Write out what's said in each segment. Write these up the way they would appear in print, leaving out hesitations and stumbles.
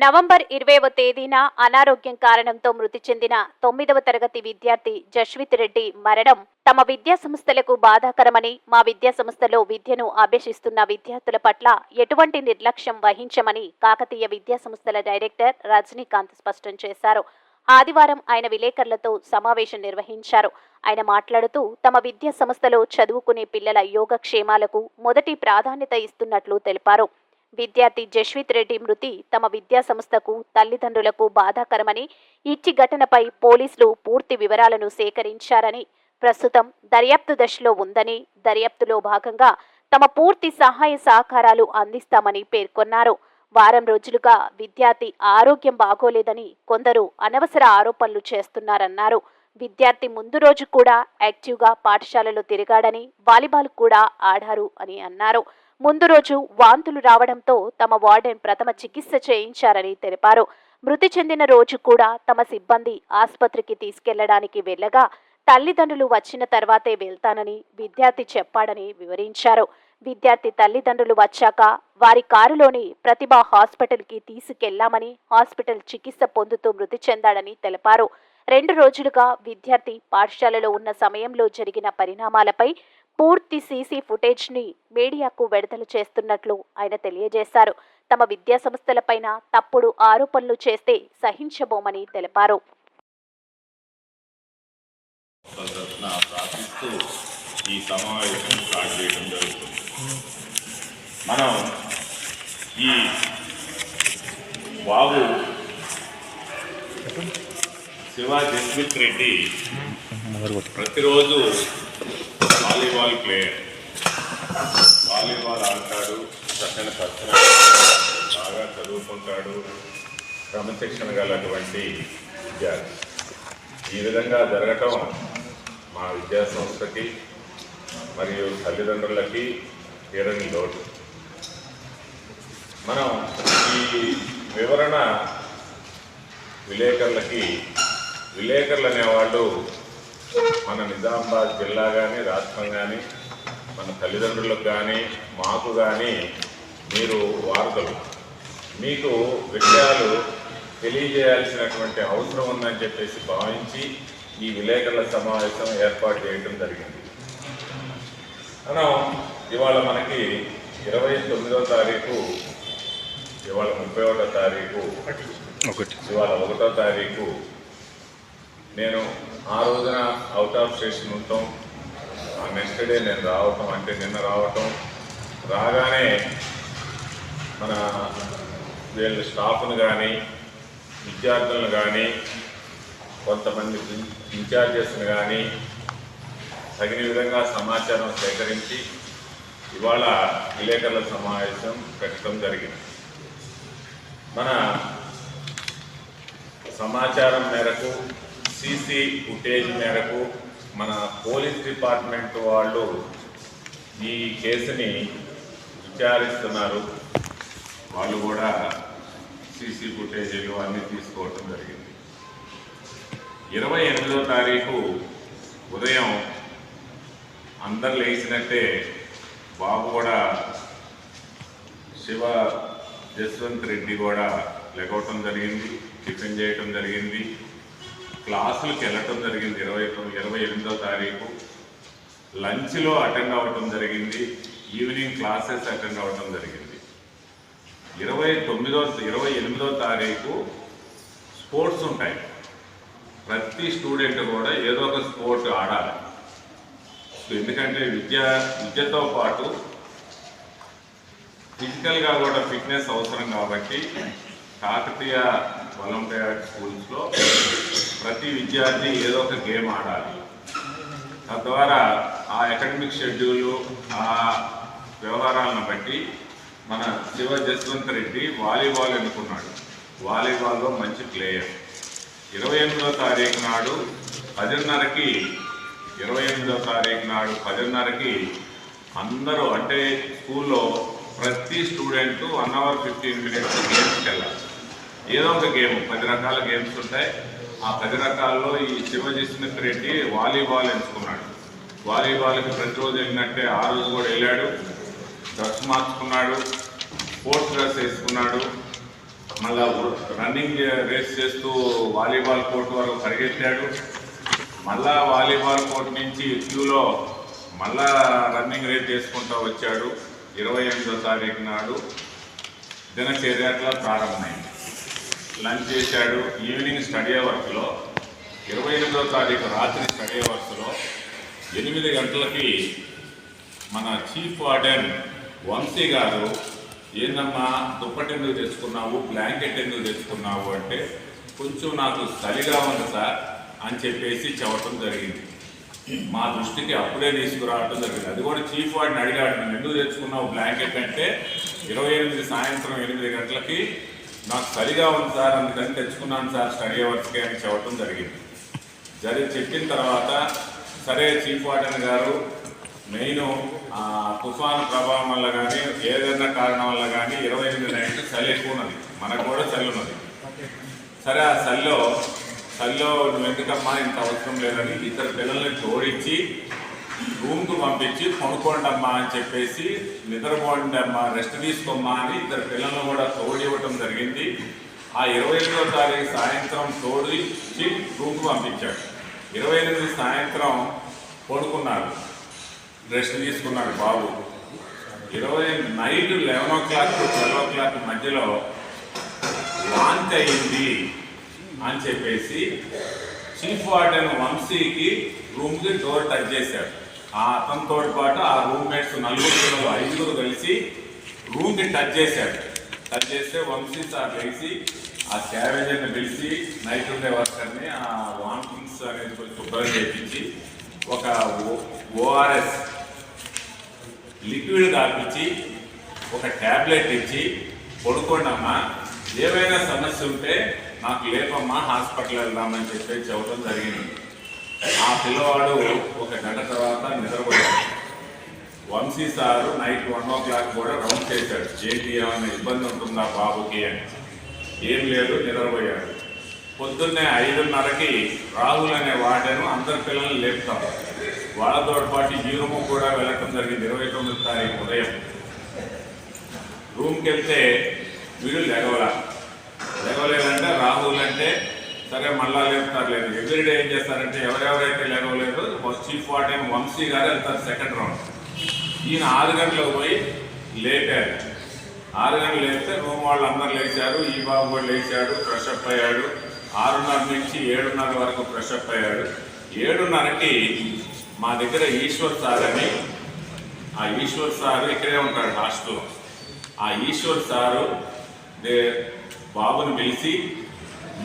November 20వ తేదీన అనారోగ్యం కారణంతో మృతి చెందిన 9వ తరగతి విద్యార్థి జశ్విత్ రెడ్డి మరణం తమ విద్యా సంస్థలకు బాధాకరమని, మా విద్యా సంస్థలో విద్యను అభ్యసిస్తున్న విద్యార్థుల పట్ల ఎటువంటి నిర్లక్ష్యం వహించమని కాకతీయ విద్యా సంస్థల డైరెక్టర్ రజనీకాంత్ స్పష్టం చేశారు. ఆదివారం ఆయన విలేకరులతో సమావేశం నిర్వహించారు. ఆయన మాట్లాడుతూ తమ విద్యా సంస్థలో చదువుకునే పిల్లల యోగక్షేమాలకు మొదటి ప్రాధాన్యత ఇస్తున్నట్లు తెలిపారు. విద్యార్థి జశ్విత్ రెడ్డి మృతి తమ విద్యా సంస్థకు, తల్లిదండ్రులకు బాధాకరమని, ఇచ్చి ఘటనపై పోలీసులు పూర్తి వివరాలను సేకరించారని, ప్రస్తుతం దర్యాప్తు దశలో ఉందని, దర్యాప్తులో భాగంగా తమ పూర్తి సహాయ సహకారాలు అందిస్తామని పేర్కొన్నారు. వారం రోజులుగా విద్యార్థి ఆరోగ్యం బాగోలేదని కొందరు అనవసర ఆరోపణలు చేస్తున్నారన్నారు. విద్యార్థి ముందు రోజు కూడా యాక్టివ్గా పాఠశాలలో తిరిగాడని, వాలీబాల్ కూడా ఆడారు అని అన్నారు. ముందు రోజు వాంతులు రావడంతో తమ వార్డెన్ ప్రథమ చికిత్స చేయించారని తెలిపారు. మృతి చెందిన రోజు కూడా తమ సిబ్బంది ఆసుపత్రికి తీసుకెళ్లడానికి వెళ్లగా తల్లిదండ్రులు వచ్చిన తర్వాతే వెళ్తానని విద్యార్థి చెప్పాడని వివరించారు. విద్యార్థి తల్లిదండ్రులు వచ్చాక వారి కారులోని ప్రతిభ హాస్పిటల్కి తీసుకెళ్లామని, హాస్పిటల్ చికిత్స పొందుతూ మృతి చెందాడని తెలిపారు. 2 రోజులుగా విద్యార్థి పాఠశాలలో ఉన్న సమయంలో జరిగిన పరిణామాలపై పూర్తి సీసీ ఫుటేజ్ని మీడియాకు విడుదల చేస్తున్నట్లు ఆయన తెలియజేశారు. తమ విద్యా సంస్థలపైన తప్పుడు ఆరోపణలు చేస్తే సహించబోమని తెలిపారు. ఈ సమావేశం స్టార్ట్ చేయడం జరుగుతుంది. మనం ఈ బాబు శివ జస్మిత్ రెడ్డి ప్రతిరోజు వాలీబాల్ ప్లేయర్, వాలీబాల్ ఆడతాడు, చక్కని పచ్చన బాగా చదువుకుంటాడు, క్రమశిక్షణ గలటువంటి విద్యార్థి. ఈ విధంగా జరగటం మా విద్యా సంస్థకి మరియు తల్లిదండ్రులకి తీరని లోటు. మనం ఈ వివరణ విలేకరులు అనేవాళ్ళు మన నిజామాబాద్ జిల్లా కానీ, రాష్ట్రం కానీ, మన తల్లిదండ్రులకు కానీ, మాకు కానీ మీరు వార్తలు, మీకు విషయాలు తెలియజేయాల్సినటువంటి అవసరం ఉందని చెప్పేసి భావించి ఈ విలేకరుల సమావేశం ఏర్పాటు చేయడం జరిగింది. మనం ఇవాళ మనకి 29వ తారీఖు, ఇవాళ 31వ తారీఖు, ఇవాళ 1వ తారీఖు. నేను ఆ రోజున అవుట్ ఆఫ్ స్టేషన్ ఉంటాం, నెక్స్ట్ డే నేను రావటం, అంటే నిన్న రావటం, రాగానే మన వీళ్ళ స్టాఫ్ను కానీ, విద్యార్థులను కానీ, కొంతమంది ఇన్ఛార్జెస్ని కానీ తగిన విధంగా సమాచారం సేకరించి ఇవాళ విలేకరుల సమావేశం పెట్టడం జరిగింది. మన సమాచారం మేరకు, సీసీ ఫుటేజ్ మేరకు మన పోలీస్ డిపార్ట్మెంట్ వాళ్ళు ఈ కేసుని విచారిస్తున్నారు. వాళ్ళు కూడా సీసీ ఫుటేజీలు అన్నీ తీసుకోవటం జరిగింది. 28వ తారీఖు ఉదయం అందరు లేచినట్టే బాబు కూడా, శివ జస్వంత్ రెడ్డి కూడా లెగవటం జరిగింది, టిఫిన్ చేయటం జరిగింది, క్లాసులకు వెళ్ళటం జరిగింది. 28వ తారీఖు లంచ్లో అటెండ్ అవ్వటం జరిగింది, ఈవినింగ్ క్లాసెస్ అటెండ్ అవ్వటం జరిగింది. 28వ తారీఖు స్పోర్ట్స్ ఉంటాయి. ప్రతి స్టూడెంట్ కూడా ఏదో ఒక స్పోర్ట్ ఆడాలి. ఎందుకంటే విద్యతో పాటు ఫిజికల్గా కూడా ఫిట్నెస్ అవసరం కాబట్టి కాకతీయ ఒలింపియాడ్ స్కూల్స్లో ప్రతి విద్యార్థి ఏదో ఒక గేమ్ ఆడాలి. తద్వారా ఆ అకాడమిక్ షెడ్యూలు, ఆ వ్యవహారాలను బట్టి మన శివ జస్వంత్ రెడ్డి వాలీబాల్ ఎన్నుకున్నాడు. వాలీబాల్లో మంచి ప్లేయర్. 28వ తారీఖు నాడు 10:30కి అందరూ, అంటే స్కూల్లో ప్రతి స్టూడెంట్ 1 అవర్ 15 మినిట్స్ గేమ్స్కి వెళ్ళాలి. ఏదో ఒక గేమ్, 10 రకాల గేమ్స్ ఉంటాయి. ఆ 10 రకాల్లో ఈ శివ జస్మిత్ రెడ్డి వాలీబాల్ ఎంచుకున్నాడు. వాలీబాల్కి ప్రతిరోజు వెళ్ళినట్టే ఆ రోజు కూడా వెళ్ళాడు. డ్రెస్ మార్చుకున్నాడు, స్పోర్ట్స్ డ్రెస్ వేసుకున్నాడు. మళ్ళా రన్నింగ్ రేస్ చేస్తూ వాలీబాల్ కోర్టు వరకు పరిగెత్తాడు. మళ్ళా వాలీబాల్ కోర్టు నుంచి క్యూలో మళ్ళా రన్నింగ్ రేస్ చేసుకుంటూ వచ్చాడు. 28వ తారీఖు నాడు దినచర్య అట్లా ప్రారంభమైంది. లంచ్ చేశాడు. ఈవినింగ్ స్టడీ అవర్స్లో 28వ తారీఖు రాత్రి స్టడీ అవర్స్లో 8 గంటలకి మన చీఫ్ వార్డెన్ వంశీ గారు, ఏందమ్మా దుప్పటి ఎందుకు తెచ్చుకున్నావు, బ్లాంకెట్ ఎందుకు తెచ్చుకున్నావు అంటే, కొంచెం నాకు చలిగా ఉంది సార్ అని చెప్పేసి చెప్పడం జరిగింది. మా దృష్టికి అప్పుడే తీసుకురావడం జరిగింది. అది కూడా చీఫ్ వార్డెన్ అడిగాడు, నేను ఎందుకు తెచ్చుకున్నావు బ్లాంకెట్ అంటే, 28 సాయంత్రం 8 గంటలకి నాకు చలిగా ఉంది సార్ అందుకని తెచ్చుకున్నాను సార్ స్టడీ అవర్స్కి అని చెప్పడం జరిగింది. చెప్పిన తర్వాత సరే చీఫ్ వార్డెన్ గారు మెయిన్ తుఫాను ప్రభావం వల్ల కానీ ఏదైనా కారణం వల్ల కానీ 28 నైట్ చలి ఎక్కువ ఉన్నది, మనకు కూడా చలి ఉన్నది. సరే ఆ చలిలో నువ్వు ఎందుకమ్మా ఇంత అవసరం లేదని 2 పిల్లల్ని తోడించి రూమ్కు పంపించి కొనుక్కోండి అమ్మా అని చెప్పేసి, నిద్రపోండి అమ్మా రెస్ట్ తీసుకోమ్మా అని 2 పిల్లలను కూడా తోడివ్వటం జరిగింది. ఆ 28వ తారీఖు సాయంత్రం తోడిచ్చి రూమ్కు పంపించాడు. 28 సాయంత్రం పడుకున్నాడు, రెస్ట్ తీసుకున్నాడు బాబు. 20 నైట్ 11 o'clock to 12 o'clock మధ్యలో వాంతి అయింది అని చెప్పేసి చీఫ్ వార్డెన్ వంశీకి రూమ్కి డోర్ టచ్ చేశాడు. అతనితో పాటు ఆ రూమ్మేట్స్ 5 కలిసి రూమ్కి టచ్ చేశాడు. టచ్ చేస్తే వంశీ సార్ లేచి ఆ స్కావెంజర్ని పిలిచి నైట్ ఉండే వర్కర్ని ఆ వామిటింగ్స్ అనేది కొంచెం శుభ్రం చేయించి ఒక ORS లిక్విడ్ తాపించి ఒక ట్యాబ్లెట్ ఇచ్చి పడుకోండి అమ్మా, ఏవైనా సమస్య ఉంటే నాకు లేపమ్మా హాస్పిటల్ వెళ్దామని చెప్పి చెప్పడం జరిగింది. ఆ పిల్లవాడు 1 గంట తర్వాత నిద్రపోయాడు. వంశీ సారు నైట్ 1 o'clock కూడా రౌండ్ చేశాడు, ఏంటి ఏమైనా ఇబ్బంది ఉంటుందా బాబుకి అని. ఏం లేదు, నిద్రపోయాడు. పొద్దున్నే 5:30కి రాహుల్ అనే వార్డెను అందరి పిల్లల్ని లేపుతాం, వాళ్ళతో పాటు ఈ రూమ్ కూడా వెళ్ళటం జరిగింది. 29వ తారీఖు ఉదయం రూమ్కి వెళ్తే వీడు లేవలేదంటే రాహుల్ అంటే సరే మళ్ళా లేపుతారు లేదు. ఎవ్రీడే ఏం చేస్తారంటే ఎవరెవరైతే లేవలేదు చీఫ్ వార్డెన్ వంశీ గారు వెళ్తారు సెకండ్ రౌండ్. ఈయన 6 గంటలకు పోయి లేపారు. 6 గంటలు లేపితే రూమ్ వాళ్ళు అందరూ లేచారు. ఈ బాబు కూడా లేచాడు, ఫ్రెష్ అప్ అయ్యాడు. 6:30 నుంచి 7:30 వరకు ఫ్రెష్ అప్ అయ్యాడు. 7:30కి మా దగ్గర ఈశ్వర్ సార్ అని, ఆ ఈశ్వర్ సారు ఇక్కడే ఉంటాడు హాస్టల్లో. ఆ ఈశ్వర్ సారు బాబుని పిలిచి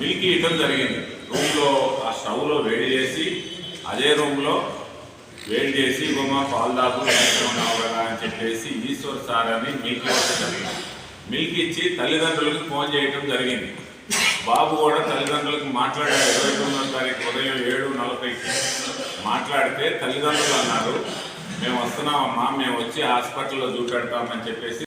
మిల్క్ ఇవ్వడం జరిగింది. రూమ్లో ఆ స్టవ్లో వేడి చేసి అదే రూమ్లో వేడి చేసి బొమ్మ పాలు దాపు ఉన్నావు కదా అని చెప్పేసి ఈశ్వర్ సార్ అని మిల్క్ ఇవ్వడం జరిగింది. మిల్క్ ఇచ్చి తల్లిదండ్రులకు ఫోన్ చేయడం జరిగింది. బాబు కూడా తల్లిదండ్రులకు మాట్లాడారు. 29వ తారీఖు ఉదయం 7:40కి మాట్లాడితే తల్లిదండ్రులు అన్నారు, మేము వస్తున్నామమ్మా, మేము వచ్చి హాస్పిటల్లో చూపెడతామని చెప్పేసి